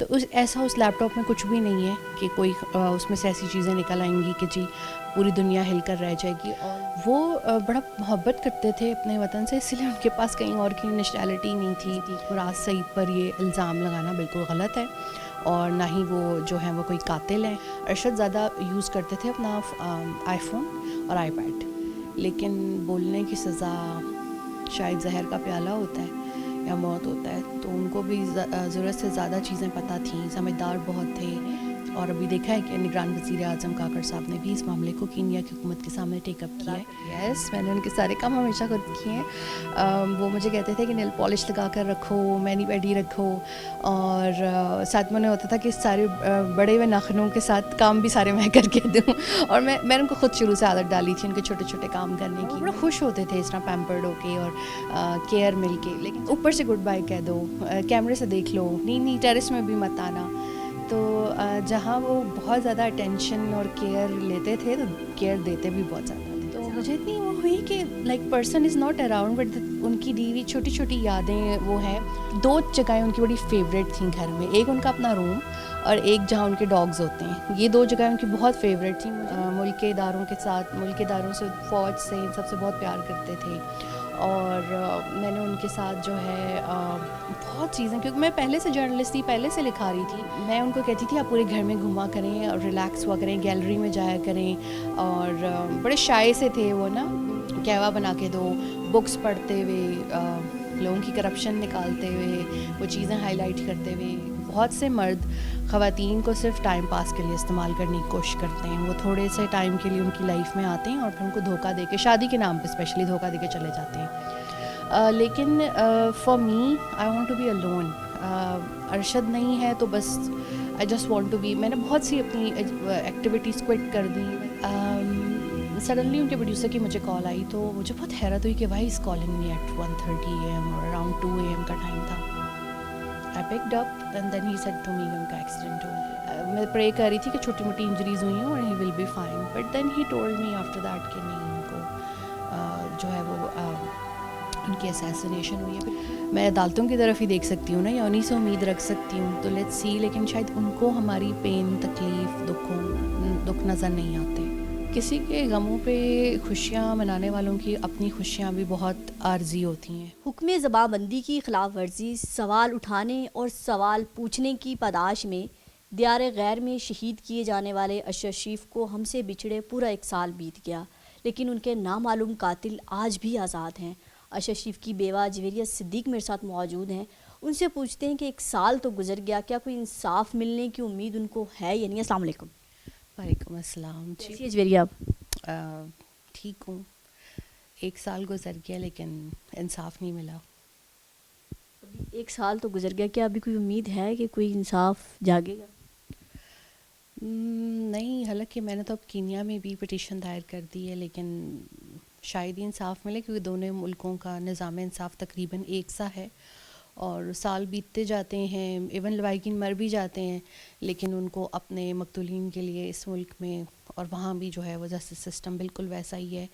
تو ایسا اس لیپ ٹاپ میں کچھ بھی نہیں ہے کہ کوئی اس میں سے ایسی چیزیں نکل آئیں گی کہ جی پوری دنیا ہل کر رہ جائے گی. اور وہ بڑا محبت کرتے تھے اپنے وطن سے, اس لیے ان کے پاس کہیں اور کی نیشنلٹی نہیں تھی. مراد سعید پر یہ الزام لگانا بالکل غلط ہے, اور نہ ہی وہ جو ہیں وہ کوئی قاتل ہیں. ارشد زیادہ یوز کرتے تھے اپنا آئی فون اور آئی پیڈ, لیکن بولنے کی سزا شاید زہر کا پیالہ ہوتا ہے یا موت ہوتا ہے. تو ان کو بھی ضرورت سے زیادہ چیزیں پتہ تھیں, سمجھدار بہت تھے. اور ابھی دیکھا ہے کہ نگران وزیر اعظم کاکڑ صاحب نے بھی اس معاملے کو کینیا کی حکومت کے سامنے ٹیک اپ کیا ہے. یس, میں نے ان کے سارے کام ہمیشہ خود کیے ہیں. وہ مجھے کہتے تھے کہ نیل پالش لگا کر رکھو, مینی پیڈی رکھو, اور ساتھ میں ہوتا تھا کہ سارے بڑے ہوئے ناخنوں کے ساتھ کام بھی سارے میں کر کے دوں. اور میں ان کو خود شروع سے عادت ڈالی تھی ان کے چھوٹے چھوٹے کام کرنے کی. بڑا خوش ہوتے تھے اس طرح پیمپرڈ ہو کے اور کیئر مل کے. لیکن اوپر سے گڈ بائی کہہ دو, کیمرے سے دیکھ لو, نہیں ٹیرس میں بھی مت آنا. تو جہاں وہ بہت زیادہ اٹینشن اور کیئر لیتے تھے تو کیئر دیتے بھی بہت زیادہ تھے. تو مجھے اتنی وہ ہوئی کہ like person is not around, but in کی دی ہوئی چھوٹی چھوٹی یادیں وہ ہیں. 2 جگہیں ان کی بڑی فیوریٹ تھیں گھر میں, ایک ان کا اپنا روم اور ایک جہاں ان کے ڈاگز ہوتے ہیں. یہ 2 جگہیں ان کی بہت فیوریٹ تھیں. ملک کے اداروں کے ساتھ, ملک کے اداروں سے, فوج سے, ان سب سے بہت پیار کرتے تھے. اور میں نے ان کے ساتھ جو ہے بہت چیزیں, کیونکہ میں پہلے سے جرنلسٹ تھی, پہلے سے لکھا رہی تھی, میں ان کو کہتی تھی آپ پورے گھر میں گھوما کریں اور ریلیکس ہوا کریں, گیلری میں جایا کریں. اور بڑے شائع سے تھے وہ نا, قہوہ بنا کے دو, بکس پڑھتے ہوئے, لوگوں کی کرپشن نکالتے ہوئے, وہ چیزیں ہائی لائٹ کرتے ہوئے. بہت سے مرد خواتین کو صرف ٹائم پاس کے لیے استعمال کرنے کی کوشش کرتے ہیں. وہ تھوڑے سے ٹائم کے لیے ان کی لائف میں آتے ہیں اور پھر ان کو دھوکہ دے کے, شادی کے نام پہ اسپیشلی دھوکہ دے کے چلے جاتے ہیں. لیکن for me I want to be alone. Arshad نہیں ہے تو بس I just want to be. میں نے بہت سی اپنی ایکٹیویٹیز کوئٹ کر دی. سڈنلی ان کے پروڈیوسر کی مجھے کال آئی تو مجھے بہت حیرت ہوئی کہ why is calling me at 1:30 AM اور اراؤنڈ 2 AM کا ٹائم تھا. I picked up and then he said to me ان کا ایکسیڈنٹ ہوا. میں پرے کر رہی تھی کہ چھوٹی موٹی انجریز ہوئی ہیں اور he will be fine, but then he told me after that کہ نہیں, ان کو جو ہے وہ ان کی اسیسینیشن ہوئی ہے. میں عدالتوں کی طرف ہی دیکھ سکتی ہوں نا, یا انہیں سے امید رکھ سکتی ہوں. تو لیٹس سی, لیکن شاید ان کو ہماری پین, تکلیف, دکھ نظر نہیں آتے. کسی کے غموں پہ خوشیاں منانے والوں کی اپنی خوشیاں بھی بہت عارضی ہوتی ہیں. حکم زبان بندی کی خلاف ورزی, سوال اٹھانے اور سوال پوچھنے کی پاداش میں دیار غیر میں شہید کیے جانے والے اشرف شریف کو ہم سے بچھڑے پورا 1 سال بیت گیا, لیکن ان کے نامعلوم قاتل آج بھی آزاد ہیں. اشرف شریف کی بیوہ جویریہ صدیق میرے ساتھ موجود ہیں. ان سے پوچھتے ہیں کہ 1 سال تو گزر گیا, کیا کوئی انصاف ملنے کی امید ان کو ہے یا نہیں؟ السلام علیکم. وعلیکم السلام. کیسی ہے جویریہ آپ؟ ٹھیک ہوں. 1 سال گزر گیا لیکن انصاف نہیں ملا. 1 سال تو گزر گیا, کیا ابھی کوئی امید ہے کہ کوئی انصاف جاگے گا؟ نہیں, حالانکہ میں نے تو اب کینیا میں بھی پٹیشن دائر کر دی ہے, لیکن شاید ہی انصاف ملے, کیونکہ دونوں ملکوں کا نظام انصاف تقریباً ایک سا ہے. اور سال بیتتے جاتے ہیں, ایون لوائقین مر بھی جاتے ہیں, لیکن ان کو اپنے مقتولین کے لیے اس ملک میں اور وہاں بھی جو ہے وہ جسٹس سسٹم بالکل ویسا ہی ہے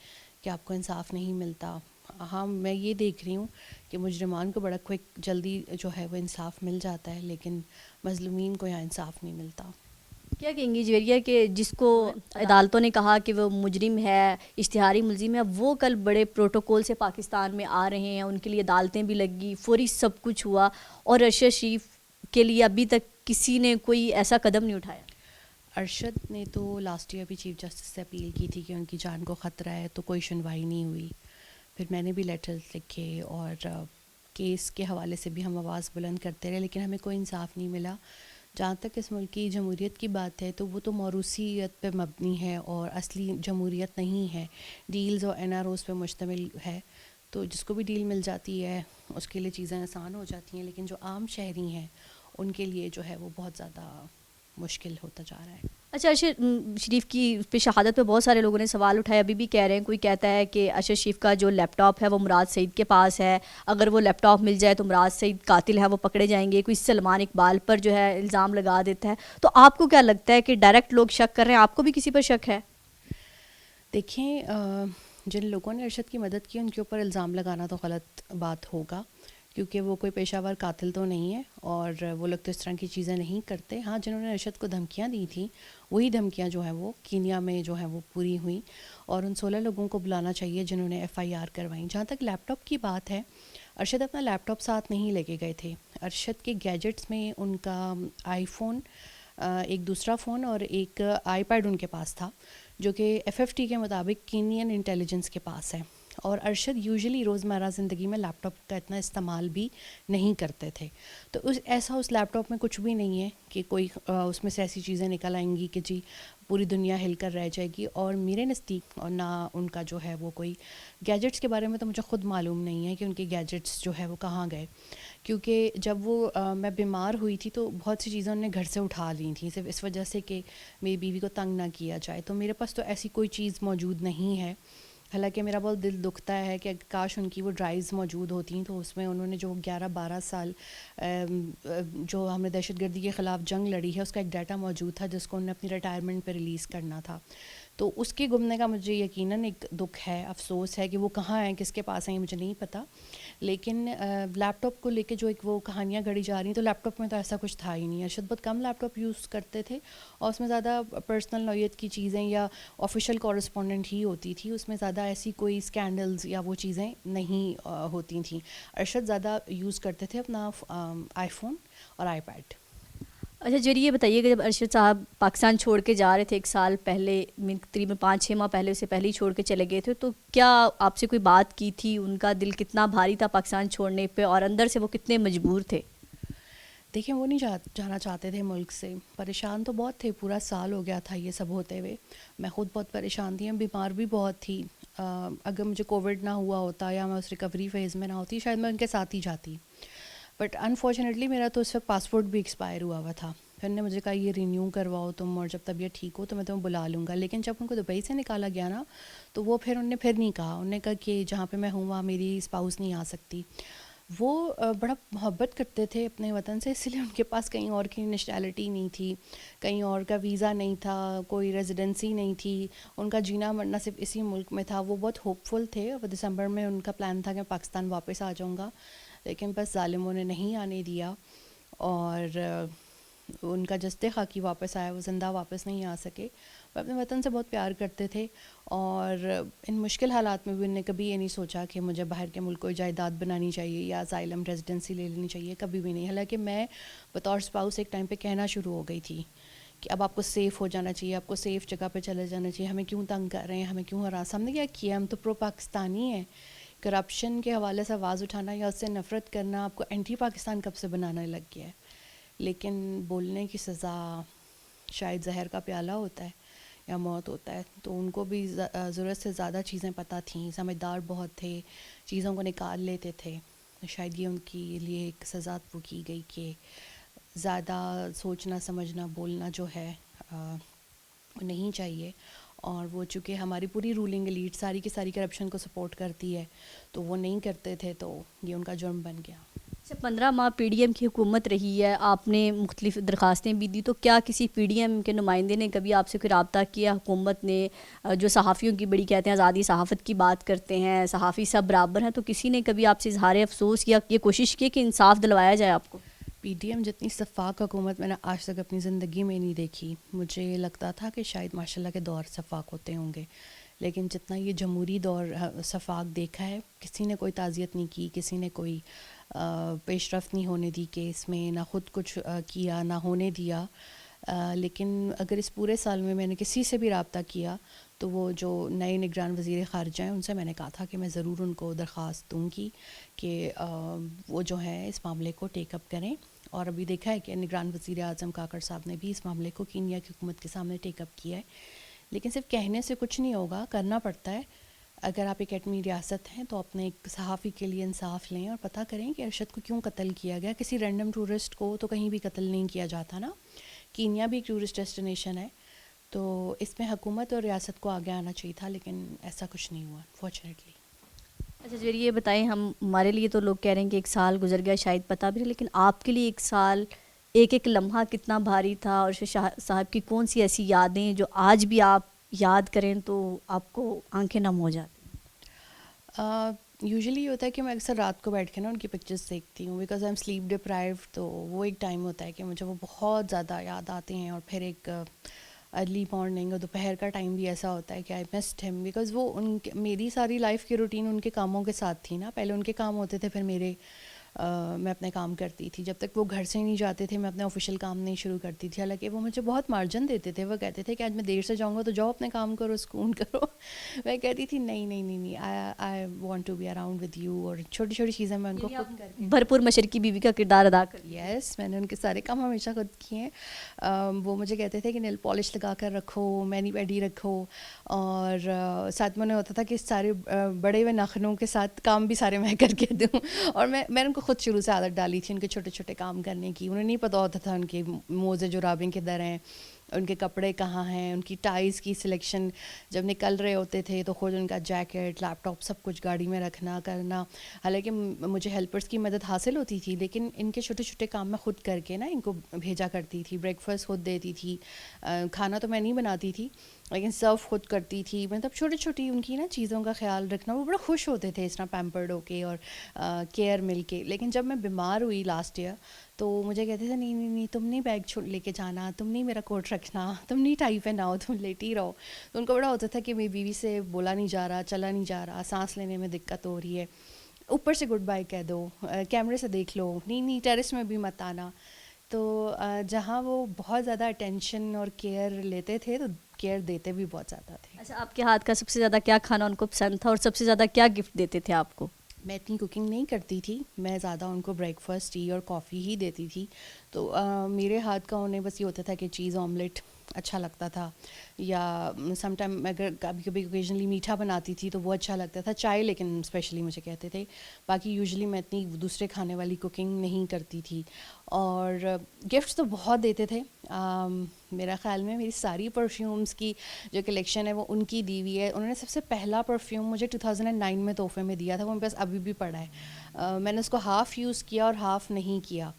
کہ آپ کو انصاف نہیں ملتا. ہاں, میں یہ دیکھ رہی ہوں کہ مجرمان کو بڑا کوئک جلدی جو ہے وہ انصاف مل جاتا ہے, لیکن مظلومین کو یہاں انصاف نہیں ملتا. کیا کہیں گی جویریہ کہ جس کو عدالتوں نے کہا کہ وہ مجرم ہے, اشتہاری ملزم ہے, وہ کل بڑے پروٹوکول سے پاکستان میں آ رہے ہیں, ان کے لیے عدالتیں بھی لگی, فوری سب کچھ ہوا, اور ارشد شریف کے لیے ابھی تک کسی نے کوئی ایسا قدم نہیں اٹھایا؟ ارشد نے تو لاسٹ ایئر بھی چیف جسٹس سے اپیل کی تھی کہ ان کی جان کو خطرہ ہے, تو کوئی سنوائی نہیں ہوئی. پھر میں نے بھی لیٹرز لکھے اور کیس کے حوالے سے بھی ہم آواز بلند کرتے رہے, لیکن ہمیں کوئی انصاف نہیں ملا. جہاں تک اس ملک کی جمہوریت کی بات ہے تو وہ تو موروثیت پہ مبنی ہے اور اصلی جمہوریت نہیں ہے, ڈیلز اور NROs پہ مشتمل ہے. تو جس کو بھی ڈیل مل جاتی ہے اس کے لیے چیزیں آسان ہو جاتی ہیں, لیکن جو عام شہری ہیں ان کے لیے جو ہے وہ بہت زیادہ مشکل ہوتا جا رہا ہے. اچھا, اشرف شریف کی پہ شہادت پہ بہت سارے لوگوں نے سوال اٹھایا, ابھی بھی کہہ رہے ہیں, کوئی کہتا ہے کہ اشرف شریف کا جو لیپ ٹاپ ہے وہ مراد سعید کے پاس ہے, اگر وہ لیپ ٹاپ مل جائے تو مراد سعید قاتل ہے, وہ پکڑے جائیں گے. کوئی سلمان اقبال پر جو ہے الزام لگا دیتا ہے. تو آپ کو کیا لگتا ہے کہ ڈائریکٹ لوگ شک کر رہے ہیں, آپ کو بھی کسی پر شک ہے؟ دیکھیں, جن لوگوں نے ارشد کی مدد کی ان کے اوپر الزام لگانا تو غلط بات ہوگا, کیونکہ وہ کوئی پیشہ ور قاتل تو نہیں ہے اور وہ لوگ تو اس طرح کی چیزیں نہیں کرتے. ہاں جنہوں نے ارشد کو دھمکیاں دی تھیں وہی دھمکیاں جو ہیں وہ کینیا میں جو ہیں وہ پوری ہوئیں اور ان 16 لوگوں کو بلانا چاہیے جنہوں نے FIR کروائیں. جہاں تک لیپ ٹاپ کی بات ہے, ارشد اپنا لیپ ٹاپ ساتھ نہیں لے کے گئے تھے. ارشد کے گیجٹس میں ان کا آئی فون, ایک دوسرا فون اور ایک آئی پیڈ ان کے پاس تھا جو کہ FFT کے مطابق کینین انٹیلیجنس کے پاس ہے. اور ارشد یوزلی روزمرہ زندگی میں لیپ ٹاپ کا اتنا استعمال بھی نہیں کرتے تھے. تو اس لیپ ٹاپ میں کچھ بھی نہیں ہے کہ کوئی اس میں سے ایسی چیزیں نکل آئیں گی کہ جی پوری دنیا ہل کر رہ جائے گی. اور میرے نزدیک اور نہ ان کا جو ہے وہ کوئی گیجٹس کے بارے میں تو مجھے خود معلوم نہیں ہے کہ ان کے گیجٹس جو ہے وہ کہاں گئے, کیونکہ جب وہ میں بیمار ہوئی تھی تو بہت سی چیزیں انہوں نے گھر سے اٹھا لی تھیں صرف اس وجہ سے کہ میری بیوی کو تنگ نہ کیا جائے. تو میرے پاس تو ایسی کوئی چیز موجود نہیں ہے. حالانکہ میرا بہت دل دکھتا ہے کہ کاش ان کی وہ ڈرائیوز موجود ہوتی ہیں تو اس میں انہوں نے جو 11-12 سال جو ہم نے دہشت گردی کے خلاف جنگ لڑی ہے اس کا ایک ڈیٹا موجود تھا جس کو انہوں نے اپنی ریٹائرمنٹ پہ ریلیز کرنا تھا. تو اس کے گمنے کا مجھے یقیناً ایک دکھ ہے, افسوس ہے کہ وہ کہاں ہیں, کس کے پاس ہیں, مجھے نہیں پتہ. لیکن لیپ ٹاپ کو لے کے جو ایک وہ کہانیاں گڑھی جا رہی ہیں تو لیپ ٹاپ میں تو ایسا کچھ تھا ہی نہیں. ارشد بہت کم لیپ ٹاپ یوز کرتے تھے اور اس میں زیادہ پرسنل نوعیت کی چیزیں یا آفیشیل کورسپونڈنٹ ہی ہوتی تھی, اس میں زیادہ ایسی کوئی اسکینڈلز یا وہ چیزیں نہیں ہوتی تھیں. ارشد زیادہ یوز کرتے تھے اپنا آئی فون اور آئی پیڈ. اچھا جی, یہ بتائیے کہ جب ارشد صاحب پاکستان چھوڑ کے جا رہے تھے 1 سال پہلے, تقریباً 5-6 ماہ پہلے, اسے پہلے ہی چھوڑ کے چلے گئے تھے, تو کیا آپ سے کوئی بات کی تھی؟ ان کا دل کتنا بھاری تھا پاکستان چھوڑنے پہ اور اندر سے وہ کتنے مجبور تھے؟ دیکھیں وہ نہیں جانا چاہتے تھے ملک سے, پریشان تو بہت تھے, پورا سال ہو گیا تھا یہ سب ہوتے ہوئے. میں خود بہت پریشان تھی, بیمار بھی بہت تھی. اگر مجھے کووڈ نہ ہوا ہوتا یا میں اس ریکوری فیز میں نہ ہوتی شاید میں ان کے ساتھ ہی جاتی. بٹ انفارچونیٹلی میرا تو اس وقت پاسپورٹ بھی ایکسپائر ہوا ہوا تھا. پھر نے مجھے کہا یہ رینیو کرواؤ تم اور جب طبیعت ٹھیک ہو تو میں تمہیں بلا لوں گا. لیکن جب ان کو دبئی سے نکالا گیا نا تو وہ پھر انہوں نے پھر نہیں کہا. انہوں نے کہا کہ جہاں پہ میں ہوں وہاں میری اسپاؤس نہیں آ سکتی. وہ بڑا محبت کرتے تھے اپنے وطن سے, اس لیے ان کے پاس کہیں اور کی نیشنلٹی نہیں تھی, کہیں اور کا ویزا نہیں تھا, کوئی ریزیڈنسی نہیں تھی. ان کا جینا مرنا صرف اسی ملک میں تھا. وہ بہت ہوپ فل تھے. وہ دسمبر میں ان کا پلان تھا کہ پاکستان واپس آ جاؤں گا, لیکن بس ظالموں نے نہیں آنے دیا اور ان کا جستے خاکی واپس آیا, وہ زندہ واپس نہیں آ سکے. وہ اپنے وطن سے بہت پیار کرتے تھے اور ان مشکل حالات میں بھی انہوں نے کبھی یہ نہیں سوچا کہ مجھے باہر کے ملک کو جائیداد بنانی چاہیے یا اسائلم ریزیڈنسی لے لینی چاہیے, کبھی بھی نہیں. حالانکہ میں بطور اسپاؤس ایک ٹائم پہ کہنا شروع ہو گئی تھی کہ اب آپ کو سیف ہو جانا چاہیے, آپ کو سیف جگہ پہ چلے جانا چاہیے, ہمیں کیوں تنگ کر رہے ہیں, ہمیں کیوں ہراس. ہم نے کیا کیا, ہم تو پرو پاکستانی ہیں. کرپشن کے حوالے سے آواز اٹھانا یا اس سے نفرت کرنا آپ کو اینٹی پاکستان کب سے بنانے لگ گیا ہے. لیکن بولنے کی سزا شاید زہر کا پیالہ ہوتا ہے یا موت ہوتا ہے. تو ان کو بھی ضرورت سے زیادہ چیزیں پتہ تھیں, سمجھدار بہت تھے, چیزوں کو نکال لیتے تھے. شاید یہ ان کے لیے ایک سزا وہ کی گئی کہ زیادہ سوچنا سمجھنا بولنا جو ہے نہیں چاہیے. اور وہ چونکہ ہماری پوری رولنگ ایلیٹ ساری کی ساری کرپشن کو سپورٹ کرتی ہے تو وہ نہیں کرتے تھے, تو یہ ان کا جرم بن گیا. اچھا, 15 ماہ PDM کی حکومت رہی ہے, آپ نے مختلف درخواستیں بھی دی, تو کیا کسی PDM کے نمائندے نے کبھی آپ سے کوئی رابطہ کیا؟ حکومت نے, جو صحافیوں کی بڑی کہتے ہیں آزادی صحافت کی بات کرتے ہیں, صحافی سب برابر ہیں, تو کسی نے کبھی آپ سے اظہار افسوس یا یہ کوشش کی کہ انصاف دلوایا جائے آپ کو؟ PDM جتنی شفاق حکومت میں نے آج تک اپنی زندگی میں نہیں دیکھی. مجھے لگتا تھا کہ شاید ماشاء اللہ کے دور شفاق ہوتے ہوں گے, لیکن جتنا یہ جمہوری دور شفاق دیکھا ہے کسی نے کوئی تعزیت نہیں کی, کسی نے کوئی پیش رفت نہیں ہونے دی کیس میں, نہ خود کچھ کیا نہ ہونے دیا. لیکن اگر اس پورے سال میں نے کسی سے بھی رابطہ کیا تو وہ جو نئے نگران وزیر خارجہ ہیں ان سے میں نے کہا تھا کہ میں ضرور ان کو درخواست دوں گی کہ وہ جو ہے اس معاملے کو ٹیک اپ کریں. اور ابھی دیکھا ہے کہ نگران وزیر اعظم کاکڑ صاحب نے بھی اس معاملے کو کینیا کی حکومت کے سامنے ٹیک اپ کیا ہے. لیکن صرف کہنے سے کچھ نہیں ہوگا, کرنا پڑتا ہے. اگر آپ ایک ایٹمی ریاست ہیں تو اپنے ایک صحافی کے لیے انصاف لیں اور پتہ کریں کہ ارشد کو کیوں قتل کیا گیا. کسی رینڈم ٹورسٹ کو تو کہیں بھی قتل نہیں کیا جاتا نا. کینیا بھی ایک ٹورسٹ ڈیسٹینیشن ہے, تو اس میں حکومت اور ریاست کو آگے آنا چاہیے تھا, لیکن ایسا کچھ نہیں ہوا انفارچونیٹلی. اچھا جی, یہ بتائیں, ہمارے لیے تو لوگ کہہ رہے ہیں کہ 1 سال گزر گیا شاید پتہ بھی نہیں, لیکن آپ کے لیے 1 سال ایک ایک لمحہ کتنا بھاری تھا, اور شاہ صاحب کی کون سی ایسی یادیں جو آج بھی آپ یاد کریں تو آپ کو آنکھیں نم ہو جاتی ہیں؟ یوزلی یہ ہوتا ہے کہ میں اکثر رات کو بیٹھ کے نا ان کی پکچرز دیکھتی ہوں because I am slip deprive. تو وہ ایک ٹائم ہوتا ہے کہ مجھے وہ بہت زیادہ یاد آتے ہیں. اور پھر ایک ارلی مارننگ اور دوپہر کا ٹائم بھی ایسا ہوتا ہے کہ آئی مسڈ ہم بیکاز وہ ان کے میری ساری لائف کی روٹین ان کے کاموں کے ساتھ تھی نا. پہلے ان کے کام ہوتے تھے پھر میرے میں اپنے کام کرتی تھی. جب تک وہ گھر سے نہیں جاتے تھے میں اپنے آفیشیل کام نہیں شروع کرتی تھی. حالانکہ وہ مجھے بہت مارجن دیتے تھے. وہ کہتے تھے کہ آج میں دیر سے جاؤں گا تو جاؤ اپنے کام کرو, سکون کرو. میں کہتی تھی نہیں نہیں نہیں نہیں, I want to be around with you. اور چھوٹی چھوٹی چیزیں میں ان کو خود کر کے بھرپور مشرقی بیوی کا کردار ادا کر. یس, میں نے ان کے سارے کام ہمیشہ خود کیے ہیں. وہ مجھے کہتے تھے کہ نیل پالش لگا کر رکھو, مینی پیڈی رکھو, اور ساتھ میں انہیں ہوتا تھا کہ سارے بڑے ہوئے ناخنوں کے ساتھ کام بھی سارے میں کر کے دوں. اور میں نے ان کو خود شروع سے عادت ڈالی تھی ان کے چھوٹے چھوٹے کام کرنے کی. انہیں نہیں پتہ ہوتا تھا ان کے موزے جرابیں کدھر ہیں, ان کے کپڑے کہاں ہیں, ان کی ٹائز کی سلیکشن. جب نکل رہے ہوتے تھے تو خود ان کا جیکٹ, لیپ ٹاپ سب کچھ گاڑی میں رکھنا کرنا. حالانکہ مجھے ہیلپرس کی مدد حاصل ہوتی تھی لیکن ان کے چھوٹے چھوٹے کام میں خود کر کے نا ان کو بھیجا کرتی تھی. بریک فاسٹ خود دیتی تھی, کھانا تو میں نہیں بناتی تھی لیکن سرو خود کرتی تھی. مطلب چھوٹی چھوٹی ان کی نا چیزوں کا خیال رکھنا. وہ بڑا خوش ہوتے تھے اس طرح پیمپرڈ ہو کے اور کیئر مل کے. لیکن جب میں بیمار ہوئی لاسٹ ایئر تو مجھے کہتے تھے نہیں نہیں نہیں, تم نہیں بیگ لے کے جانا, تم نہیں میرا کوٹ رکھنا, تم نہیں ٹائی پہناؤ, تم لیٹی رہو. تو ان کو بڑا ہوتا تھا کہ میری بیوی سے بولا نہیں جا رہا, چلا نہیں جا رہا, سانس لینے میں دقت ہو رہی ہے, اوپر سے گڈ بائی کہہ دو, کیمرے سے دیکھ لو, نہیں نہیں ٹیرس میں بھی مت آنا. تو جہاں وہ بہت زیادہ اٹینشن اور کیئر لیتے تھے تو کیئر دیتے بھی بہت زیادہ تھے. اچھا, آپ کے ہاتھ کا سب سے زیادہ کیا کھانا ان کو پسند تھا اور سب سے زیادہ کیا گفٹ دیتے تھے آپ کو؟ میں اتنی کوکنگ نہیں کرتی تھی, میں زیادہ ان کو بریک فاسٹ, ٹی اور کافی ہی دیتی تھی. تو میرے ہاتھ کا انہیں بس یہ ہوتا تھا کہ چیز آملیٹ اچھا لگتا تھا, یا سم ٹائم اگر کبھی کبھی اوکیجنلی میٹھا بناتی تھی تو وہ اچھا لگتا تھا. چائے لیکن اسپیشلی مجھے کہتے تھے. باقی یوزلی میں اتنی دوسرے کھانے والی کوکنگ نہیں کرتی تھی. اور گفٹس تو بہت دیتے تھے. میرا خیال میں میری ساری پرفیومس کی جو کلیکشن ہے وہ ان کی دی ہوئی ہے. انہوں نے سب سے پہلا پرفیوم مجھے 2009 میں تحفے میں دیا تھا, وہ میرے پاس ابھی بھی پڑا ہے. میں نے اس کو ہاف یوز کیا اور ہاف نہیں کیا.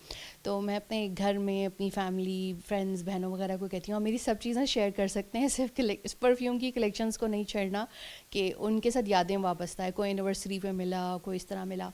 تو میں اپنے گھر میں اپنی فیملی, فرینڈس, بہنوں وغیرہ کو کہتی ہوں اور میری سب چیزیں شیئر کر سکتے ہیں, صرف پرفیوم کی کلیکشنس کو نہیں چھیڑنا کہ ان کے ساتھ یادیں وابستہ ہے. کوئی اینیورسری پہ ملا, کوئی اس طرح ملا.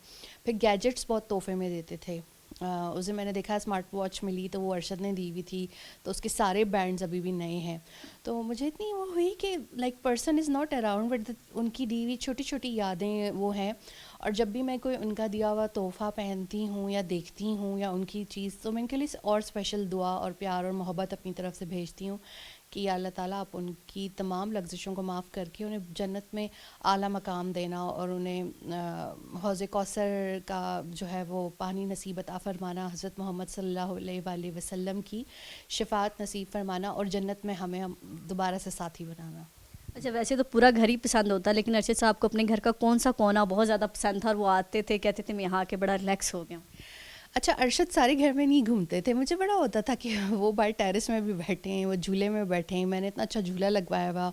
پھر گیجٹس بہت تحفے میں دیتے تھے. اس دن میں نے دیکھا اسمارٹ واچ ملی تو وہ ارشد نے دی ہوئی تھی, تو اس کے سارے بینڈز ابھی بھی نئے ہیں. تو مجھے اتنی وہ ہوئی کہ like person is not around but in کی دی ہوئی چھوٹی چھوٹی یادیں وہ ہیں. اور جب بھی میں کوئی ان کا دیا ہوا تحفہ پہنتی ہوں یا دیکھتی ہوں یا ان کی چیز, تو میں ان کے لیے اور اسپیشل دعا اور پیار اور محبت اپنی طرف سے بھیجتی ہوں کہ یا اللہ تعالیٰ آپ ان کی تمام لغزشوں کو معاف کر کے انہیں جنت میں اعلیٰ مقام دینا, اور انہیں حوض کوثر کا جو ہے وہ پانی نصیب عطا فرمانا, حضرت محمد صلی اللہ علیہ وآلہ وسلم کی شفاعت نصیب فرمانا, اور جنت میں ہمیں دوبارہ سے ساتھی بنانا. اچھا, ویسے تو پورا گھر ہی پسند ہوتا ہے لیکن ارشد صاحب کو اپنے گھر کا کون سا کونا بہت زیادہ پسند تھا اور وہ آتے تھے کہتے تھے میں یہاں کے بڑا ریلیکس ہو گیا ہوں؟ اچھا, ارشد سارے گھر میں نہیں گھومتے تھے. مجھے بڑا ہوتا تھا کہ وہ باہر ٹیرس میں بھی بیٹھے ہیں, وہ جھولے میں بیٹھے ہیں. میں نے اتنا اچھا جھولا لگوایا ہوا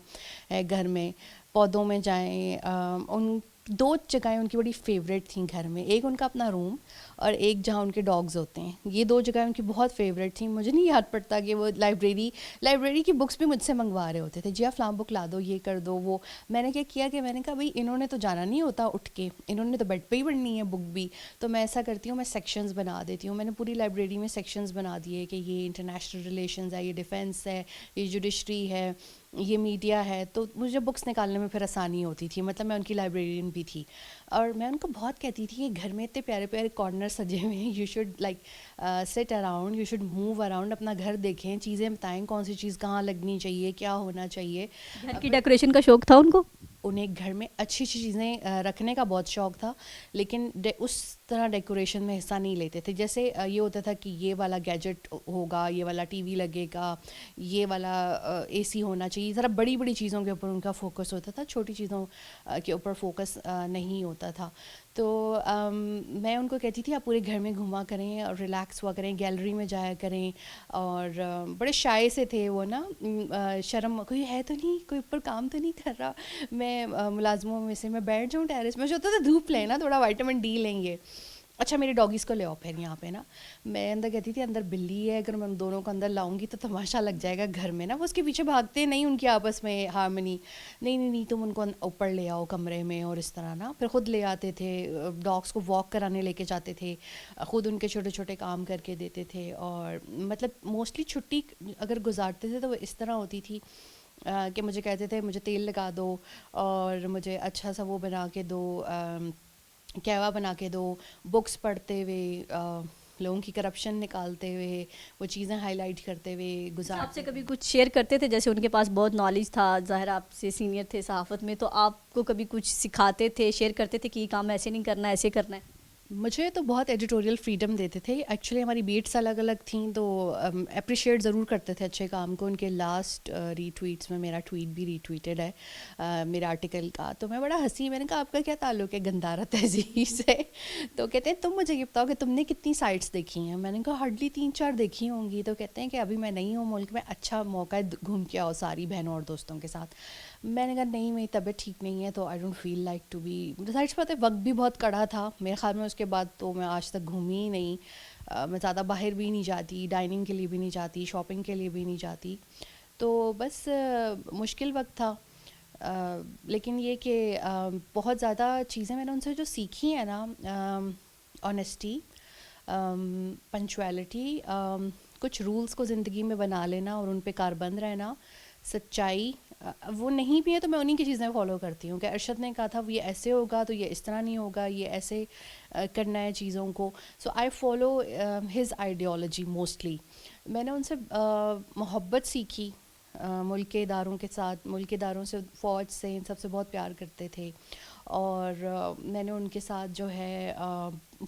ہے گھر میں, پودوں میں جائیں. ان دو جگہیں ان کی بڑی فیوریٹ تھیں گھر میں, ایک ان کا اپنا روم اور ایک جہاں ان کے ڈاگز ہوتے ہیں. یہ دو جگہیں ان کی بہت فیوریٹ تھیں. مجھے نہیں یاد پڑتا کہ وہ لائبریری کی بکس بھی مجھ سے منگوا رہے ہوتے تھے, جی آپ فلاں بک لا دو, یہ کر دو, وہ. میں نے کیا کیا کہ میں نے کہا بھائی انہوں نے تو جانا نہیں ہوتا اٹھ کے, انہوں نے تو بیڈ پہ ہی پڑھنی ہے بک بھی, تو میں ایسا کرتی ہوں میں سیکشنز بنا دیتی ہوں. میں نے پوری لائبریری میں سیکشنز بنا دیے کہ یہ انٹرنیشنل ریلیشنز ہے, یہ ڈیفینس ہے, یہ جوڈیشری ہے, یہ میڈیا ہے. تو مجھے بکس نکالنے میں پھر آسانی ہوتی تھی. مطلب میں ان کی لائبریرین بھی تھی. اور میں ان کو بہت کہتی تھی کہ گھر میں اتنے پیارے پیارے کارنر سجے ہوئے ہیں, یو شوڈ لائک سٹ around, you should move around, اپنا گھر دیکھیں, چیزیں بتائیں کون سی چیز کہاں لگنی چاہیے, کیا ہونا چاہیے. گھر کی ڈیکوریشن کا شوق تھا ان کو؟ انہیں گھر میں اچھی اچھی چیزیں رکھنے کا بہت شوق تھا, لیکن اس طرح ڈیکوریشن میں حصہ نہیں لیتے تھے. جیسے یہ ہوتا تھا کہ یہ والا گیجٹ ہوگا, یہ والا ٹی وی لگے گا, یہ والا اے سی ہونا چاہیے. ذرا بڑی بڑی چیزوں کے اوپر ان کا فوکس ہوتا تھا, چھوٹی چیزوں کے اوپر فوکس نہیں ہوتا تھا. تو میں ان کو کہتی تھی آپ پورے گھر میں گھوما کریں اور ریلیکس ہوا کریں, گیلری میں جایا کریں. اور بڑے شائع سے تھے وہ نا, شرم کوئی ہے تو نہیں, کوئی اوپر کام تو نہیں کر رہا. میں ملازموں میں سے میں بیٹھ جاؤں ٹیرس میں, جو ہوتا تھا دھوپ لیں نا, تھوڑا وائٹامن ڈی لیں گے. اچھا میرے ڈاگیز کو لے آؤ پھر یہاں پہ نا. میں اندر کہتی تھی اندر بلی ہے, اگر میں ان دونوں کو اندر لاؤں گی تو تماشا لگ جائے گا گھر میں نا. وہ اس کے پیچھے بھاگتے نہیں, ان کی آپس میں ہارمنی. نہیں تم ان کو اوپر لے آؤ کمرے میں, اور اس طرح نا. پھر خود لے آتے تھے ڈاگس کو, واک کرانے لے کے جاتے تھے, خود ان کے چھوٹے چھوٹے کام کر کے دیتے تھے. اور مطلب موسٹلی چھٹی اگر گزارتے تھے تو وہ اس طرح ہوتی تھی کہ مجھے کہتے تھے مجھے تیل لگا دو, اور مجھے اچھا سا وہ بنا کے دو, کہوا بنا کے دو, بکس پڑھتے ہوئے, لوگوں کی کرپشن نکالتے ہوئے, وہ چیزیں ہائی لائٹ کرتے ہوئے گزار. آپ سے کبھی کچھ شیئر کرتے تھے, جیسے ان کے پاس بہت نالج تھا, ظاہر آپ سے سینئر تھے صحافت میں, تو آپ کو کبھی کچھ سکھاتے تھے, شیئر کرتے تھے کہ یہ کام ایسے نہیں کرنا, ایسے کرنا ہے؟ مجھے تو بہت ایڈیٹوریل فریڈم دیتے تھے. ایکچولی ہماری بیٹس الگ الگ تھیں تو اپریشیٹ ضرور کرتے تھے اچھے کام کو. ان کے لاسٹ ری ٹویٹس میں میرا ٹویٹ بھی ری ٹویٹڈ ہے میرے آرٹیکل کا. تو میں بڑا ہنسی, میں نے کہا آپ کا کیا تعلق ہے گندارا تہذیب سے؟ تو کہتے ہیں تم مجھے یہ بتاؤ کہ تم نے کتنی سائٹس دیکھی ہیں. میں نے کہا ہارڈلی 3-4 دیکھی ہوں گی. تو کہتے ہیں کہ ابھی میں نہیں ہوں ملک میں, اچھا موقع ہے گھوم کے آؤ ساری بہنوں اور دوستوں کے ساتھ. میں نے کہا نہیں میری طبیعت ٹھیک نہیں ہے تو I don't feel like to be. ظاہر سی بات ہے وقت بھی بہت کڑا تھا میرے خیال میں. اس کے بعد تو میں آج تک گھومی ہی نہیں. میں زیادہ باہر بھی نہیں جاتی, ڈائننگ کے لیے بھی نہیں جاتی, شاپنگ کے لیے بھی نہیں جاتی. تو بس مشکل وقت تھا. لیکن یہ کہ بہت زیادہ چیزیں میں نے ان سے جو سیکھی ہیں نا, آنیسٹی, پنچویلٹی, کچھ رولس کو زندگی میں بنا لینا اور ان پہ کاربند رہنا, سچائی, وہ نہیں بھی ہے تو میں انہیں کی چیزیں فالو کرتی ہوں. کہ ارشد نے کہا تھا یہ ایسے ہوگا تو یہ اس طرح نہیں ہوگا, یہ ایسے کرنا ہے چیزوں کو. So I follow his ideology mostly. میں نے ان سے محبت سیکھی ملک کے اداروں کے ساتھ. ملک کے اداروں سے, فوج سے, ان سب سے بہت پیار کرتے تھے. اور میں نے ان کے ساتھ جو ہے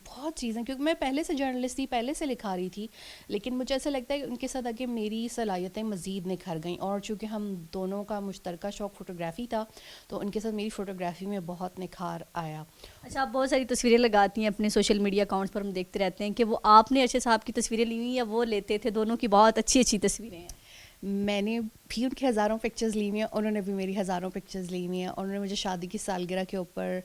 بہت چیزیں, کیونکہ میں پہلے سے جرنلسٹ تھی, پہلے سے لکھا رہی تھی, لیکن مجھے ایسا لگتا ہے کہ ان کے ساتھ آگے میری صلاحیتیں مزید نکھر گئیں. اور چونکہ ہم دونوں کا مشترکہ شوق فوٹوگرافی تھا تو ان کے ساتھ میری فوٹوگرافی میں بہت نکھار آیا. اچھا, آپ بہت ساری تصویریں لگاتی ہیں اپنے سوشل میڈیا اکاؤنٹس پر, ہم دیکھتے رہتے ہیں کہ وہ آپ نے ارشد صاحب کی تصویریں لی ہوئی یا وہ لیتے تھے؟ دونوں کی بہت اچھی اچھی تصویریں ہیں. میں نے بھی ان کی ہزاروں پکچرز لی ہوئی ہیں, انہوں نے بھی میری ہزاروں پکچرز لی ہوئی ہیں. اور انہوں نے مجھے شادی کی سالگرہ کے اوپر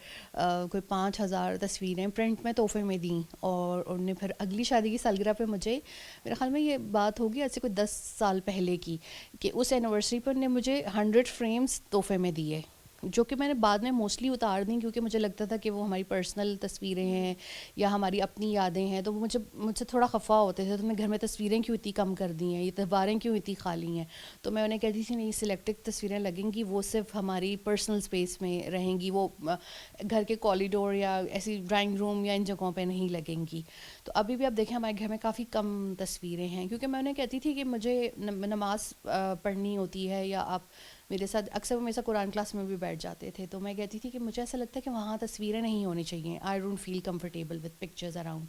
کوئی 5,000 تصویریں پرنٹ میں تحفے میں دیں. اور انہوں نے پھر اگلی شادی کی سالگرہ پہ مجھے, میرے خیال میں یہ بات ہوگی ایسے کوئی 10 سال پہلے کی, کہ اس اینیورسری پر انہوں نے مجھے 100 فریمز تحفے میں دیے, جو کہ میں نے بعد میں موسٹلی اتار دیں, کیونکہ مجھے لگتا تھا کہ وہ ہماری پرسنل تصویریں ہیں یا ہماری اپنی یادیں ہیں. تو وہ مجھ سے تھوڑا خفا ہوتے تھے, تو میں گھر میں تصویریں کیوں اتنی کم کر دی ہیں, یہ تہواریں کیوں اتنی خالی ہیں. تو میں انہیں کہتی تھی نہیں, سلیکٹڈ تصویریں لگیں گی, وہ صرف ہماری پرسنل اسپیس میں رہیں گی, وہ گھر کے کوریڈور یا ایسی ڈرائنگ روم یا ان جگہوں پہ نہیں لگیں گی. تو ابھی بھی آپ دیکھیں ہمارے گھر میں کافی کم تصویریں ہیں, کیونکہ میں انہیں کہتی تھی کہ مجھے نماز پڑھنی ہوتی ہے, یا آپ میرے ساتھ اکثر وہ میرے ساتھ قرآن کلاس میں بھی بیٹھ جاتے تھے, تو میں کہتی تھی کہ مجھے ایسا لگتا ہے کہ وہاں تصویریں نہیں ہونی چاہیے, I don't feel comfortable with pictures around.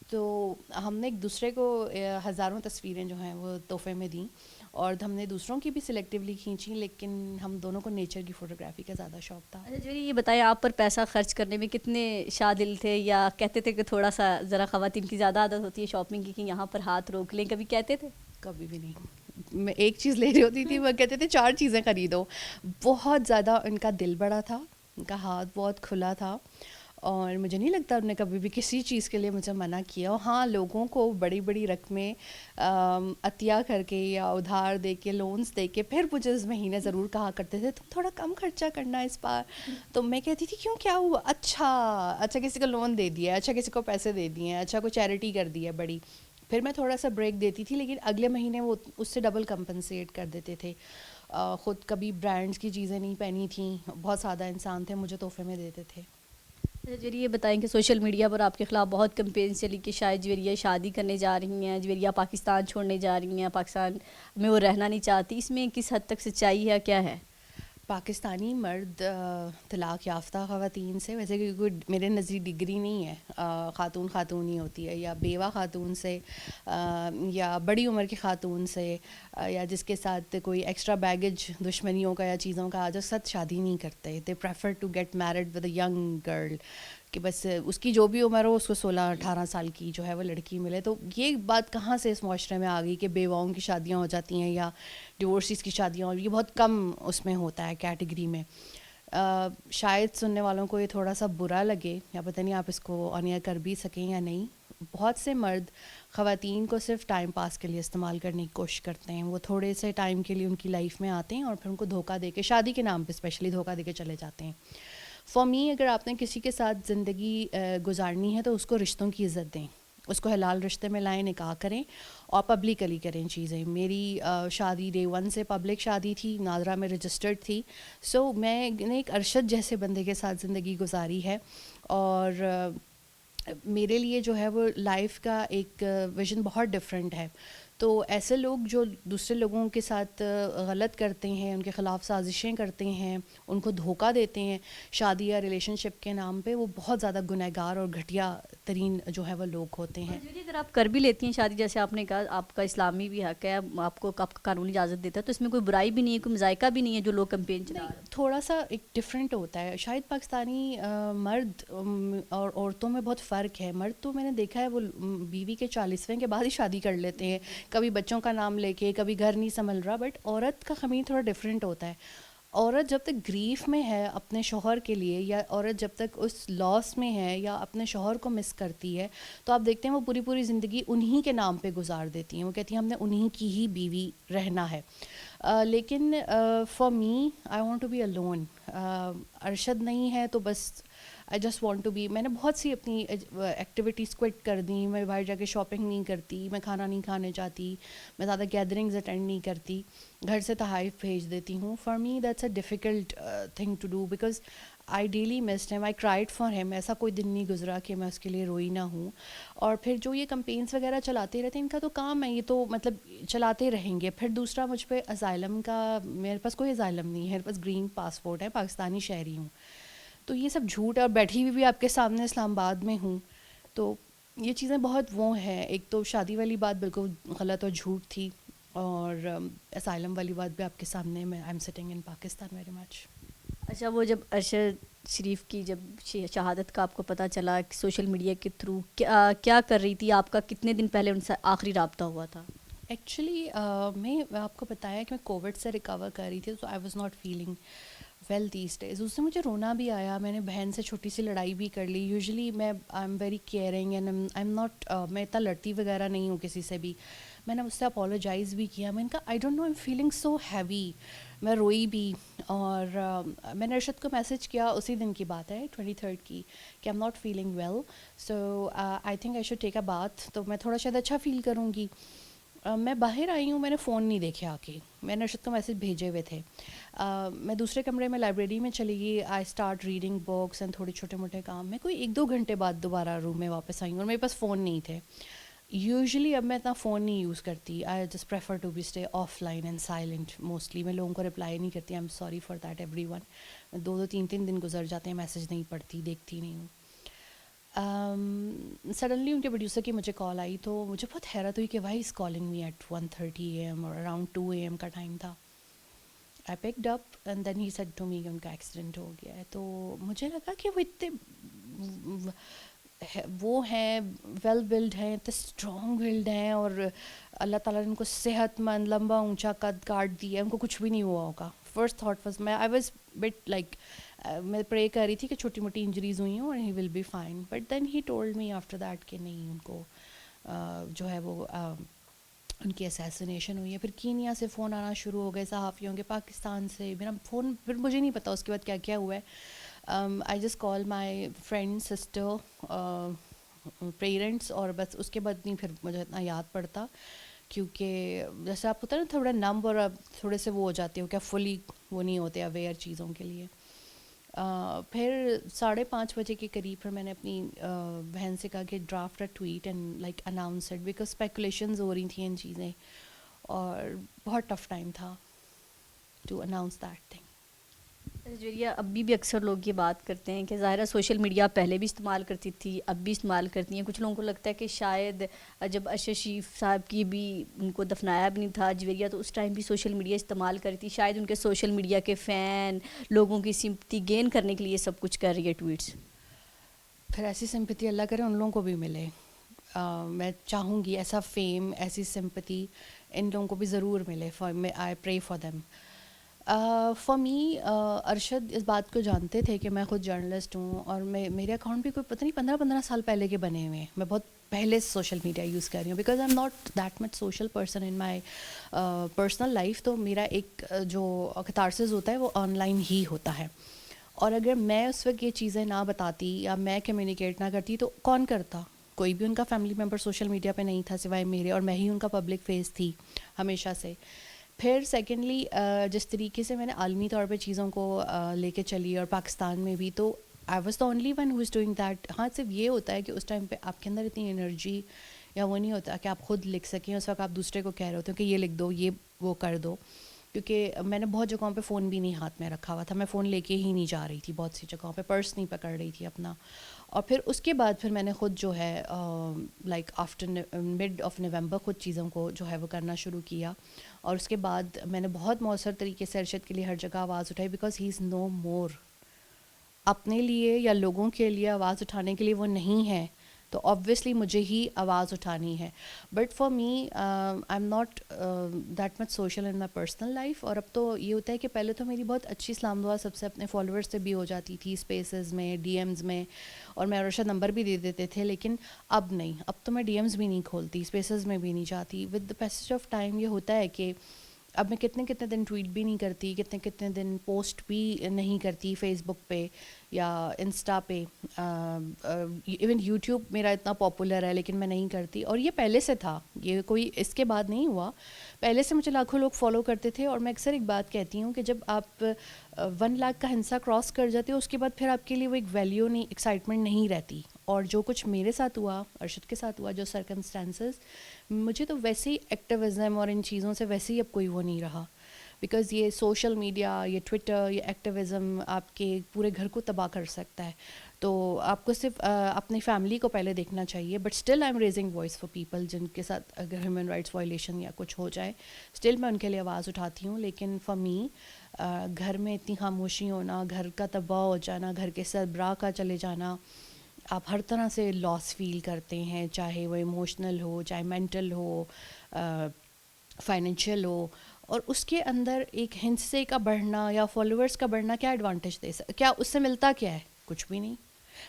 تو ہم نے ایک دوسرے کو ہزاروں تصویریں جو ہیں وہ تحفے میں دیں, اور ہم نے دوسروں کی بھی سلیکٹیولی کھینچی, لیکن ہم دونوں کو نیچر کی فوٹوگرافی کا زیادہ شوق تھا. اچھا جی, یہ بتائیں آپ پر پیسہ خرچ کرنے میں کتنے شادل تھے, یا کہتے تھے کہ تھوڑا سا, ذرا خواتین کی زیادہ عادت ہوتی ہے شاپنگ کی کہ یہاں پر ہاتھ روک لیں, کبھی کہتے تھے؟ کبھی بھی نہیں. میں ایک چیز لے رہی ہوتی تھی, وہ کہتے تھے 4 چیزیں خریدو. بہت زیادہ ان کا دل بڑا تھا, ان کا ہاتھ بہت کھلا تھا, اور مجھے نہیں لگتا انہوں نے کبھی بھی کسی چیز کے لیے مجھے منع کیا. اور ہاں, لوگوں کو بڑی بڑی رقمیں عطیہ کر کے یا ادھار دے کے, لونز دے کے, پھر مجھے اس مہینے ضرور کہا کرتے تھے تم تھوڑا کم خرچہ کرنا اس بار. تو میں کہتی تھی کیوں, کیا ہوا, اچھا کسی کو لون دے دیا, اچھا کسی کو پیسے دے دیے, اچھا کوئی چیریٹی کر دی ہے بڑی. پھر میں تھوڑا سا بریک دیتی تھی, لیکن اگلے مہینے وہ اس سے ڈبل کمپنسیٹ کر دیتے تھے. خود کبھی برانڈس کی چیزیں نہیں پہنی تھیں, بہت سادہ انسان تھے, مجھے تحفے میں دیتے تھے. جویری, یہ بتائیں کہ سوشل میڈیا پر آپ کے خلاف بہت کمپین چلی کہ شاید جویریہ شادی کرنے جا رہی ہیں, جویریہ پاکستان چھوڑنے جا رہی ہیں, پاکستان میں وہ رہنا نہیں چاہتی, اس میں کس حد تک سچائی ہے, کیا ہے؟ پاکستانی مرد طلاق یافتہ خواتین سے, ویسے کہ کوئی میرے نزدیک ڈگری نہیں ہے, خاتون ہی ہوتی ہے, یا بیوہ خاتون سے, یا بڑی عمر کی خاتون سے, یا جس کے ساتھ کوئی ایکسٹرا بیگیج دشمنیوں کا یا چیزوں کا, آج ساتھ شادی نہیں کرتے. They prefer to get married with a young girl, کہ بس اس کی جو بھی عمر ہو اس کو 16-18 سال کی جو ہے وہ لڑکی ملے. تو یہ بات کہاں سے اس معاشرے میں آ گئی کہ بیواؤں کی شادیاں ہو جاتی ہیں یا ڈیورسیز کی شادیاں, اور یہ بہت کم اس میں ہوتا ہے کیٹیگری میں. شاید سننے والوں کو یہ تھوڑا سا برا لگے یا پتہ نہیں آپ اس کو آن ایئر کر بھی سکیں یا نہیں. بہت سے مرد خواتین کو صرف ٹائم پاس کے لیے استعمال کرنے کی کوشش کرتے ہیں. وہ تھوڑے سے ٹائم کے لیے ان کی لائف میں آتے ہیں اور پھر ان کو دھوکہ دے کے, شادی کے نام پہ اسپیشلی دھوکہ دے کے چلے جاتے ہیں. فار می, اگر آپ نے کسی کے ساتھ زندگی گزارنی ہے تو اس کو رشتوں کی عزت دیں, اس کو حلال رشتے میں لائیں, نکاح کریں اور پبلکلی کریں چیزیں. میری شادی ڈے 1 سے پبلک شادی تھی, ناظرہ میں رجسٹرڈ تھی. سو میں نے ایک ارشد جیسے بندے کے ساتھ زندگی گزاری ہے اور میرے لیے جو ہے وہ لائف کا ایک ویژن بہت ڈفرینٹ ہے. تو ایسے لوگ جو دوسرے لوگوں کے ساتھ غلط کرتے ہیں, ان کے خلاف سازشیں کرتے ہیں, ان کو دھوکہ دیتے ہیں شادی یا ریلیشن شپ کے نام پہ, وہ بہت زیادہ گنہگار اور گھٹیا ترین جو ہے وہ لوگ ہوتے ہیں. اگر آپ کر بھی لیتی ہیں شادی, جیسے آپ نے کہا آپ کا اسلامی بھی حق ہے, آپ کو قانونی اجازت دیتا ہے, تو اس میں کوئی برائی بھی نہیں ہے, کوئی مذائقہ بھی نہیں ہے جو لوگ کمپین چلا رہے ہیں؟ تھوڑا سا ایک ڈفرینٹ ہوتا ہے. شاید پاکستانی مرد اور عورتوں میں بہت فرق ہے. مرد تو میں نے دیکھا ہے وہ بیوی کے 40ویں کے بعد ہی شادی کر لیتے ہیں, کبھی بچوں کا نام لے کے, کبھی گھر نہیں سنبھل رہا. بٹ عورت کا خمیر تھوڑا ڈفرینٹ ہوتا ہے. عورت جب تک گریف میں ہے اپنے شوہر کے لیے, یا عورت جب تک اس لاس میں ہے یا اپنے شوہر کو مس کرتی ہے, تو آپ دیکھتے ہیں وہ پوری زندگی انہی کے نام پہ گزار دیتی ہیں. وہ کہتی ہیں ہم نے انہی کی ہی بیوی رہنا ہے. لیکن for me I want to be alone. Arshad نہیں ہے تو بس I just want to be. میں نے بہت سی اپنی ایکٹیویٹیز کوئٹ کر دیں. میں باہر جا کے شاپنگ نہیں کرتی, میں کھانا نہیں کھانے جاتی, میں زیادہ گیدرنگز اٹینڈ نہیں کرتی, گھر سے تحائف بھیج دیتی ہوں. For me that's a difficult thing to do because I daily missed him, I cried for him. ایسا کوئی دن نہیں گزرا کہ میں اس کے لیے روئی نہ ہوں. اور پھر جو یہ کمپینس وغیرہ چلاتے رہتے ہیں, ان کا تو کام ہے, یہ تو مطلب چلاتے رہیں گے. پھر دوسرا مجھ پہ اسائلم کا, میرے پاس کوئی اسائلم نہیں ہے, میرے پاس گرین پاسپورٹ ہے, پاکستانی شہری ہوں. تو یہ سب جھوٹ ہے. اور بیٹھی ہوئی بھی آپ کے سامنے اسلام آباد میں ہوں. تو یہ چیزیں بہت وہ ہیں. ایک تو شادی والی بات بالکل غلط اور جھوٹ تھی, اور اسائلم والی بات بھی آپ کے سامنے. میں I am sitting in Pakistan very much. اچھا, وہ جب ارشد شریف کی جب شہادت کا آپ کو پتہ چلا سوشل میڈیا کے تھرو, کیا کر رہی تھی, آپ کا کتنے دن پہلے ان سے آخری رابطہ ہوا تھا؟ ایکچولی میں آپ کو بتایا کہ میں کووڈ سے ریکور کر رہی تھی, تو I was not feeling well these days. اس سے مجھے رونا بھی آیا. میں نے بہن سے چھوٹی سی لڑائی بھی کر لی. یوزلی میں I am very caring and I am not, میں اتنا لڑتی وغیرہ نہیں ہوں کسی سے بھی. میں نے اس سے اپولوجائز بھی کیا. میں نے کہا I don't know, I am feeling so heavy. میں روئی بھی, اور میں نے ارشد کو میسج کیا اسی دن کی بات ہے 23 کی, کہ I am not feeling well, so I think I should take a bath, تو میں تھوڑا شاید اچھا فیل کروں گی. میں باہر آئی ہوں, میں نے فون نہیں دیکھے آ کے. میں نے ارشد کو میسج بھیجے ہوئے تھے. میں دوسرے کمرے میں لائبریری میں چلی گئی. I start reading books and تھوڑے چھوٹے موٹے کام. میں کوئی 1-2 گھنٹے بعد دوبارہ روم میں واپس آئی ہوں, اور میرے پاس فون نہیں تھے. یوزلی اب میں اتنا فون نہیں یوز کرتی. I just prefer to be stay offline and silent mostly. میں لوگوں کو رپلائی نہیں کرتی. I am sorry for that everyone. 2-2 3-3 دن گزر جاتے ہیں, میسج نہیں پڑھتی, دیکھتی نہیں ہوں. سڈنلی ان کے پروڈیوسر کی مجھے کال آئی, تو مجھے بہت حیرت ہوئی کہ why is calling me at 1:30 AM اور اراؤنڈ 2 AM کا ٹائم تھا. I picked up and then he said to me کہ ان کا ایکسیڈنٹ ہو گیا ہے. تو مجھے لگا کہ وہ اتنے وہ ہیں, ویل بلڈ ہیں, اتنے اسٹرانگ بلڈ ہیں, اور اللہ تعالیٰ نے ان کو صحت مند, لمبا اونچا قد کاٹ دیا, ان کو کچھ بھی نہیں ہوا ہوگا. First thought was, I was but like, میں پرے کر رہی تھی کہ چھوٹی موٹی انجریز ہوئی ہیں اور he will be fine. But then he told me after that کہ نہیں, ان کو جو ہے وہ ان کی اسیسینیشن ہوئی ہے. پھر کینیا سے فون آنا شروع ہو گئے صحافیوں کے, پاکستان سے. میرا فون, پھر مجھے نہیں پتا اس کے بعد کیا کیا ہوا ہے. I just call my friend, sister, parents, اور بس اس کے بعد نہیں پھر مجھے اتنا یاد پڑتا, کیونکہ جیسے آپ ہوتا ہے نا تھوڑا نمب, اور اب تھوڑے سے وہ ہو جاتے ہو, کیا فلی وہ نہیں ہوتے اویئر چیزوں کے لیے. پھر 5:30 بجے کے قریب پھر میں نے اپنی بہن سے کہا کہ draft a tweet and like announce it, because speculations ہو رہی تھیں ان چیزیں, اور بہت ٹف ٹائم تھا to announce that thing. Javeria, ابھی بھی اکثر لوگ یہ بات کرتے ہیں کہ ظاہرہ سوشل میڈیا پہلے بھی استعمال کرتی تھی, اب بھی استعمال کرتی ہیں. کچھ لوگوں کو لگتا ہے کہ شاید جب ارشد شریف صاحب کی بھی ان کو دفنایا بھی نہیں تھا جویریہ, تو اس ٹائم بھی سوشل میڈیا استعمال کری تھی. شاید ان کے سوشل میڈیا کے فین لوگوں کی سمپتی گین کرنے کے لیے سب کچھ کر رہی ہے ٹویٹس. پھر ایسی سمپتی اللہ کرے ان لوگوں کو بھی ملے. میں چاہوں گی ایسا فیم, ایسی سمپتی ان لوگوں کو بھی ضرور ملے. I pray for them. For me Arshad اس بات کو جانتے تھے کہ میں خود جرنلسٹ ہوں، اور میرے اکاؤنٹ بھی کوئی پتہ نہیں 15 سال پہلے کے بنے ہوئے ہیں. میں بہت پہلے سوشل میڈیا یوز کر رہی ہوں because I am not that much social person in my personal life. تو میرا ایک جو کتارسز ہوتا ہے وہ آن لائن ہی ہوتا ہے، اور اگر میں اس وقت یہ چیزیں نہ بتاتی یا میں کمیونیکیٹ نہ کرتی تو کون کرتا؟ کوئی بھی ان کا فیملی ممبر سوشل میڈیا پہ نہیں تھا سوائے میرے، اور میں ہی ان کا پبلک فیس تھی ہمیشہ سے. پھر سیکنڈلی جس طریقے سے میں نے عالمی طور پہ چیزوں کو لے کے چلی اور پاکستان میں بھی، تو I was the only one who is doing that. ہاں صرف یہ ہوتا ہے کہ اس ٹائم پہ آپ کے اندر اتنی انرجی یا وہ نہیں ہوتا کہ آپ خود لکھ سکیں. اس وقت آپ دوسرے کو کہہ رہے ہوتے ہو کہ یہ لکھ دو، یہ وہ کر دو، کیونکہ میں نے بہت جگہوں پہ فون بھی نہیں ہاتھ میں رکھا ہوا تھا. میں فون لے کے ہی نہیں جا رہی تھی بہت سی جگہوں پہ، پرس نہیں پکڑ رہی تھی اپنا. اور پھر اس کے بعد پھر میں نے خود جو ہے like after mid of November خود چیزوں کو جو ہے وہ کرنا شروع کیا. اور اس کے بعد میں نے بہت مؤثر طریقے سے ارشد کے لیے ہر جگہ آواز اٹھائی بیکاز ہی از نو مور. اپنے لیے یا لوگوں کے لیے آواز اٹھانے کے لیے وہ نہیں ہے، تو آبویسلی مجھے ہی آواز اٹھانی ہے. But for me I am not that much social in my personal life. اور اب تو یہ ہوتا ہے کہ پہلے تو میری بہت اچھی اسلام دعا سب سے اپنے فالوورس سے بھی ہو جاتی تھی، اسپیسز میں، ڈی ایمز میں، اور میں ارشد نمبر بھی دے دیتے تھے. لیکن اب نہیں، اب تو میں ڈی ایمز بھی نہیں کھولتی، اسپیسز میں بھی نہیں جاتی. With the passage of time یہ ہوتا ہے کہ اب میں کتنے دن ٹویٹ بھی نہیں کرتی، کتنے دن پوسٹ بھی نہیں کرتی فیس بک پہ یا انسٹا پہ. ایون یوٹیوب میرا اتنا پاپولر ہے لیکن میں نہیں کرتی. اور یہ پہلے سے تھا، یہ کوئی اس کے بعد نہیں ہوا. پہلے سے مجھے لاکھوں لوگ فالو کرتے تھے. اور میں اکثر ایک بات کہتی ہوں کہ جب آپ 1 لاکھ کا ہنسا کراس کر جاتے ہو، اس کے بعد پھر آپ کے لیے وہ ایک ویلیو نہیں، ایکسائٹمنٹ نہیں رہتی. اور جو کچھ میرے ساتھ ہوا، ارشد کے ساتھ ہوا، جو سرکمسٹانسز، مجھے تو ویسے ہی ایکٹیویزم اور ان چیزوں سے ویسے ہی اب کوئی وہ نہیں رہا. بیکاز یہ سوشل میڈیا، یہ ٹویٹر، یہ ایکٹیویزم آپ کے پورے گھر کو تباہ کر سکتا ہے. تو آپ کو صرف اپنی فیملی کو پہلے دیکھنا چاہیے. But still I am raising voice for people جن کے ساتھ اگر ہیومن رائٹس وائلیشن یا کچھ ہو جائے، اسٹل میں ان کے لیے آواز اٹھاتی ہوں. لیکن فار می گھر میں اتنی خاموشی ہونا، گھر کا تباہ ہو جانا، گھر کے سربراہ کا چلے جانا، آپ ہر طرح سے لاس فیل کرتے ہیں، چاہے وہ ایموشنل ہو، چاہے مینٹل ہو، فائنینشیل ہو. اور اس کے اندر ایک ہنسے کا بڑھنا یا فالوورس کا بڑھنا کیا ایڈوانٹیج کیا اس سے ملتا کیا ہے؟ کچھ بھی نہیں.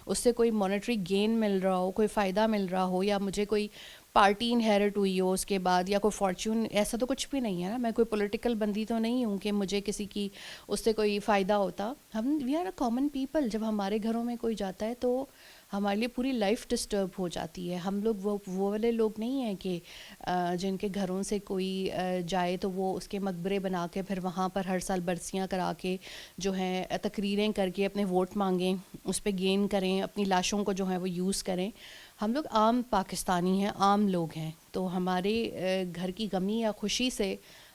اس سے کوئی مانیٹری گین مل رہا ہو، کوئی فائدہ مل رہا ہو، یا مجھے کوئی پارٹی انہیرٹ ہوئی ہو اس کے بعد، یا کوئی فارچون، ایسا تو کچھ بھی نہیں ہے نا. میں کوئی پولیٹیکل بندی تو نہیں ہوں کہ مجھے کسی کی اس سے کوئی فائدہ ہوتا. ہم we are a common people. جب ہمارے گھروں میں کوئی جاتا ہے تو ہمارے لیے پوری لائف ڈسٹرب ہو جاتی ہے. ہم لوگ وہ والے لوگ نہیں ہیں کہ جن کے گھروں سے کوئی جائے تو وہ اس کے مقبرے بنا کے پھر وہاں پر ہر سال برسیاں کرا کے جو ہیں تقریریں کر کے اپنے ووٹ مانگیں، اس پہ گین کریں، اپنی لاشوں کو جو ہے وہ یوز کریں. ہم لوگ عام پاکستانی ہیں، عام لوگ ہیں. تو ہمارے گھر کی غمی یا خوشی سے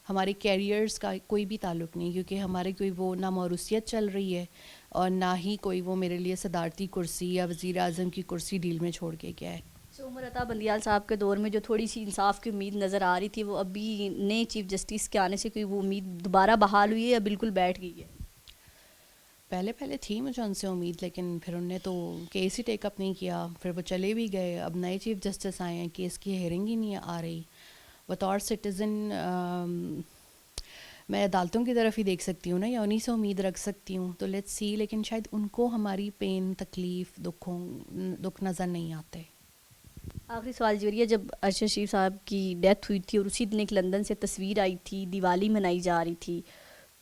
ہمارے کیریئرز کا کوئی بھی تعلق نہیں، کیونکہ ہمارے کوئی وہ نہ موروثیت چل رہی ہے اور نہ ہی کوئی وہ میرے لیے صدارتی کرسی یا وزیر اعظم کی کرسی ڈیل میں چھوڑ کے گیا ہے. عمر عطا بندیال صاحب کے دور میں جو تھوڑی سی انصاف کی امید نظر آ رہی تھی، وہ ابھی نئے چیف جسٹس کے آنے سے کوئی وہ امید دوبارہ بحال ہوئی ہے یا بالکل بیٹھ گئی ہے؟ پہلے تھی مجھے ان سے امید، لیکن پھر انہوں نے تو کیس ہی ٹیک اپ نہیں کیا، پھر وہ چلے بھی گئے. اب نئے چیف جسٹس آئے ہیں، کیس کی ہیئرنگ ہی نہیں آ رہی. بطور سٹیزن میں عدالتوں کی طرف ہی دیکھ سکتی ہوں نا، یا انہیں سے امید رکھ سکتی ہوں. تو لیٹس سی. لیکن شاید ان کو ہماری پین، تکلیف، دکھ نظر نہیں آتے. آخری سوال جوریہ، جب ارشد شریف صاحب کی ڈیتھ ہوئی تھی اور اسی دن ایک لندن سے تصویر آئی تھی، دیوالی منائی جا رہی تھی،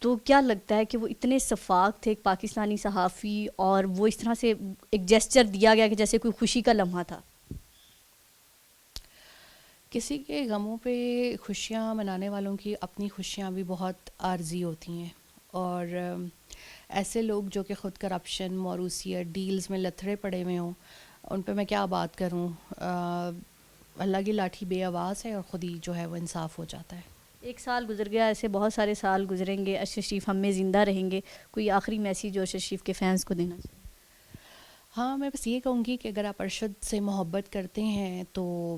تو کیا لگتا ہے کہ وہ اتنے شفاف تھے ایک پاکستانی صحافی، اور وہ اس طرح سے ایک جیسچر دیا گیا کہ جیسے کوئی خوشی کا لمحہ تھا؟ کسی کے غموں پہ خوشیاں منانے والوں کی اپنی خوشیاں بھی بہت عارضی ہوتی ہیں. اور ایسے لوگ جو کہ خود کرپشن، موروثیت، ڈیلز میں لتھڑے پڑے ہوئے ہوں، ان پہ میں کیا بات کروں. اللہ کی لاٹھی بے آواز ہے اور خود ہی جو ہے وہ انصاف ہو جاتا ہے. 1 سال گزر گیا، ایسے بہت سارے سال گزریں گے، ارشد شریف ہم میں زندہ رہیں گے. کوئی آخری میسیج جو ارشد شریف کے فینس کو دینا چاہیے؟ ہاں، میں بس یہ کہوں گی کہ اگر آپ ارشد سے محبت کرتے ہیں تو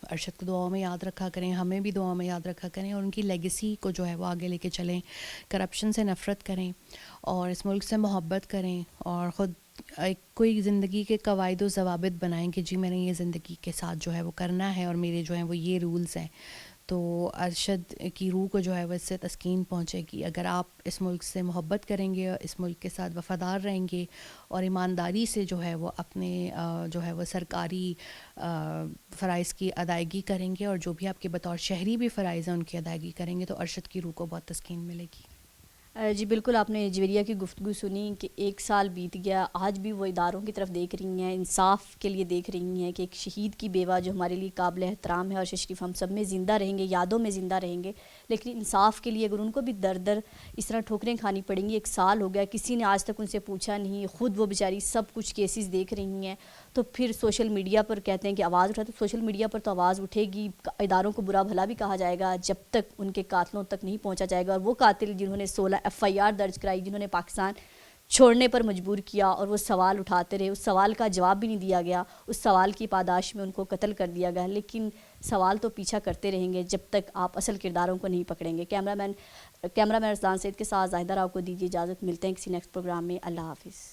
ارشد کو دعاؤں میں یاد رکھا کریں، ہمیں بھی دعاؤں میں یاد رکھا کریں، اور ان کی لیگیسی کو جو ہے وہ آگے لے کے چلیں. کرپشن سے نفرت کریں اور اس ملک سے محبت کریں، اور خود ایک کوئی زندگی کے قواعد و ضوابط بنائیں کہ جی میں نے یہ زندگی کے ساتھ جو ہے وہ کرنا ہے، اور میرے جو ہیں وہ یہ رولز ہیں. تو ارشد کی روح کو جو ہے وہ اس سے تسکین پہنچے گی. اگر آپ اس ملک سے محبت کریں گے، اس ملک کے ساتھ وفادار رہیں گے اور ایمانداری سے جو ہے وہ اپنے جو ہے وہ سرکاری فرائض کی ادائیگی کریں گے، اور جو بھی آپ کے بطور شہری بھی فرائض ہیں ان کی ادائیگی کریں گے، تو ارشد کی روح کو بہت تسکین ملے گی. جی بالکل، آپ نے جویریہ کی گفتگو سنی کہ ایک سال بیت گیا، آج بھی وہ اداروں کی طرف دیکھ رہی ہیں، انصاف کے لیے دیکھ رہی ہیں کہ ایک شہید کی بیوہ جو ہمارے لیے قابل احترام ہے، اور شریف ہم سب میں زندہ رہیں گے، یادوں میں زندہ رہیں گے، لیکن انصاف کے لیے اگر ان کو بھی در در اس طرح ٹھوکریں کھانی پڑیں گی. ایک سال ہو گیا، کسی نے آج تک ان سے پوچھا نہیں، خود وہ بیچاری سب کچھ کیسز دیکھ رہی ہیں. تو پھر سوشل میڈیا پر کہتے ہیں کہ آواز اٹھا، تو سوشل میڈیا پر تو آواز اٹھے گی، اداروں کو برا بھلا بھی کہا جائے گا جب تک ان کے قاتلوں تک نہیں پہنچا جائے گا. اور وہ قاتل جنہوں نے 16 FIR درج کرائی، جنہوں نے پاکستان چھوڑنے پر مجبور کیا، اور وہ سوال اٹھاتے رہے، اس سوال کا جواب بھی نہیں دیا گیا، اس سوال کی پاداش میں ان کو قتل کر دیا گیا. لیکن سوال تو پیچھا کرتے رہیں گے جب تک آپ اصل کرداروں کو نہیں پکڑیں گے. کیمرہ مین ارسلان سید کے ساتھ زاہدہ راؤ کو دیجیے اجازت. ملتے ہیں کسی نیکسٹ پروگرام میں. اللہ حافظ.